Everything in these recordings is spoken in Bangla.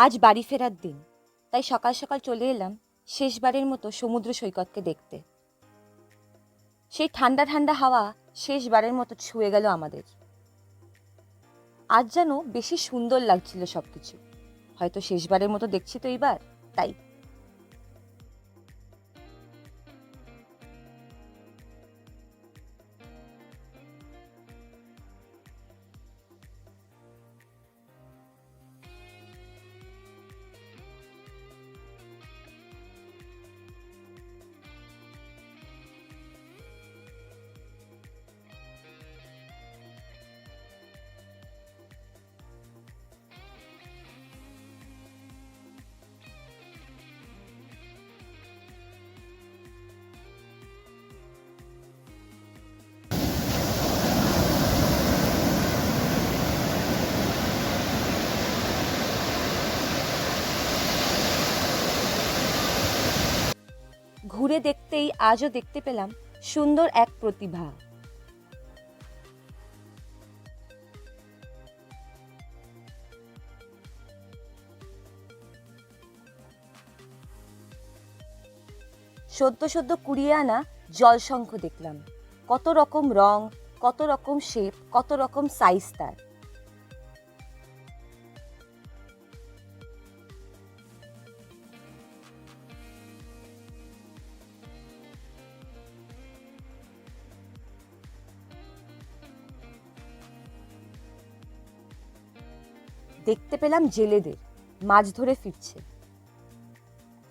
আজ বাড়ি ফেরার দিন, তাই সকাল সকাল চলে এলাম শেষবারের মতো সমুদ্র সৈকতকে দেখতে। সেই ঠান্ডা ঠান্ডা হাওয়া শেষবারের মতো ছুঁয়ে গেল আমাদের। আজ যেন বেশি সুন্দর লাগছিল সবকিছু। হয়তো শেষবারের মতো দেখছি তো এইবার, তাই। ঘুরে দেখতেই আজও দেখতে পেলাম সুন্দর এক প্রতিভা। সদ্য সদ্য কুড়িয়ে আনা জলশঙ্খ দেখলাম। কত রকম রং, কত রকম শেপ, কত রকম সাইজ তার। দেখতে পেলাম জেলেদের মাছ ধরে ফিরছে।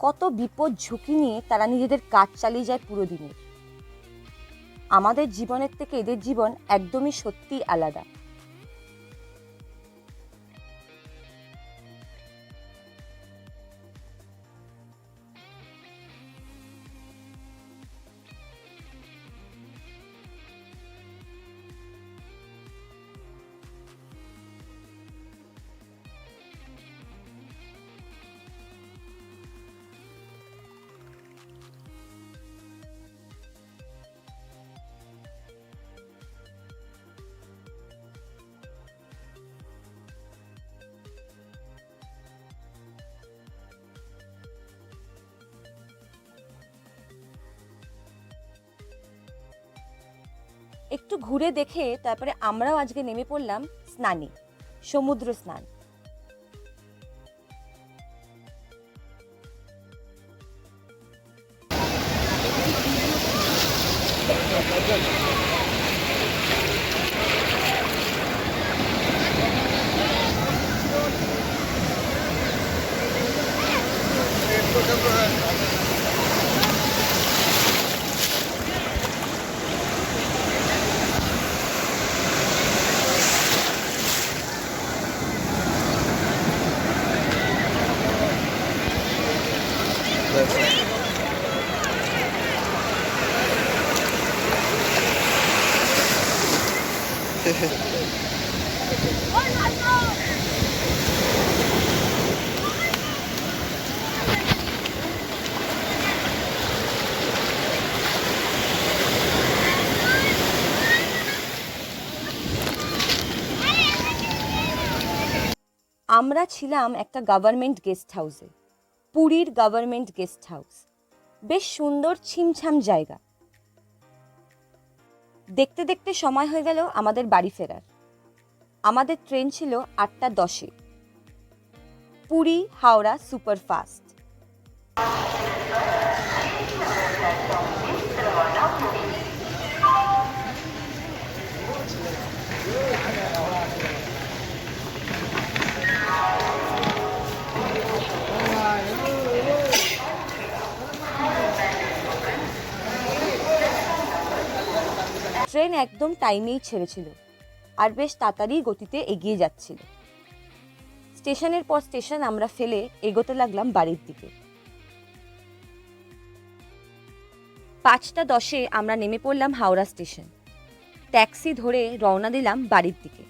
কত বিপদ ঝুঁকি নিয়ে তারা নিজেদের কাজ চালিয়ে যায় পুরো দিনের। আমাদের জীবনের থেকে এদের জীবন একদমই সত্যি আলাদা। একটু ঘুরে দেখে তারপরে আমরাও আজকে নেমে পড়লাম স্নানে, সমুদ্র স্নান। আমরা ছিলাম একটা গভর্নমেন্ট গেস্ট হাউসে, পুরীর গভর্নমেন্ট গেস্ট হাউস। বেশ সুন্দর ছিমছাম জায়গা। দেখতে দেখতে সময় হয়ে গেল আমাদের বাড়ি ফেরার। আমাদের ট্রেন ছিল 8টা 10-এ, পুরী হাওড়া সুপারফাস্ট। ট্রেন একদম টাইমেই ছেড়েছিল আর বেশ তাড়াতাড়ি গতিতে এগিয়ে যাচ্ছিল। স্টেশনের পর স্টেশন আমরা ফেলে এগোতে লাগলাম বাড়ির দিকে। 5টা 10-এ আমরা নেমে পড়লাম হাওড়া স্টেশন। ট্যাক্সি ধরে রওনা দিলাম বাড়ির দিকে।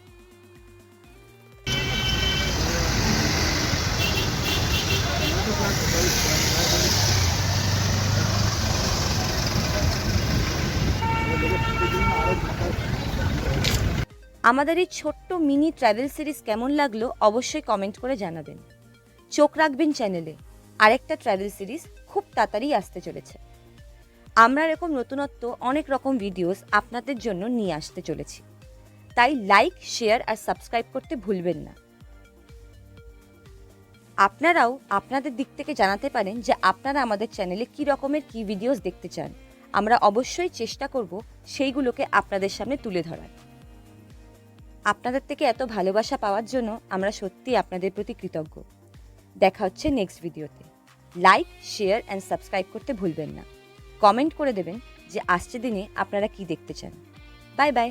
আমাদের এই ছোট্ট মিনি ট্রাভেল সিরিজ কেমন লাগলো অবশ্যই কমেন্ট করে জানাবেন। চোখ রাখবেন চ্যানেলে, আরেকটা ট্রাভেল সিরিজ খুব তাড়াতাড়ি আসতে চলেছে। আমরা এরকম নতুনত্ব অনেক রকম ভিডিওস আপনাদের জন্য নিয়ে আসতে চলেছি, তাই লাইক, শেয়ার আর সাবস্ক্রাইব করতে ভুলবেন না। আপনারাও আপনাদের দিক থেকে জানাতে পারেন যে আপনারা আমাদের চ্যানেলে কী রকমের কী ভিডিওস দেখতে চান। আমরা অবশ্যই চেষ্টা করব সেইগুলোকে আপনাদের সামনে তুলে ধরার। আপনাদের থেকে এত ভালোবাসা পাওয়ার জন্য আমরা সত্যি আপনাদের প্রতি কৃতজ্ঞ। দেখা হচ্ছে নেক্সট ভিডিওতে। লাইক, শেয়ার অ্যান্ড সাবস্ক্রাইব করতে ভুলবেন না। কমেন্ট করে দেবেন যে আসছে দিনে আপনারা কি দেখতে চান। Bye bye.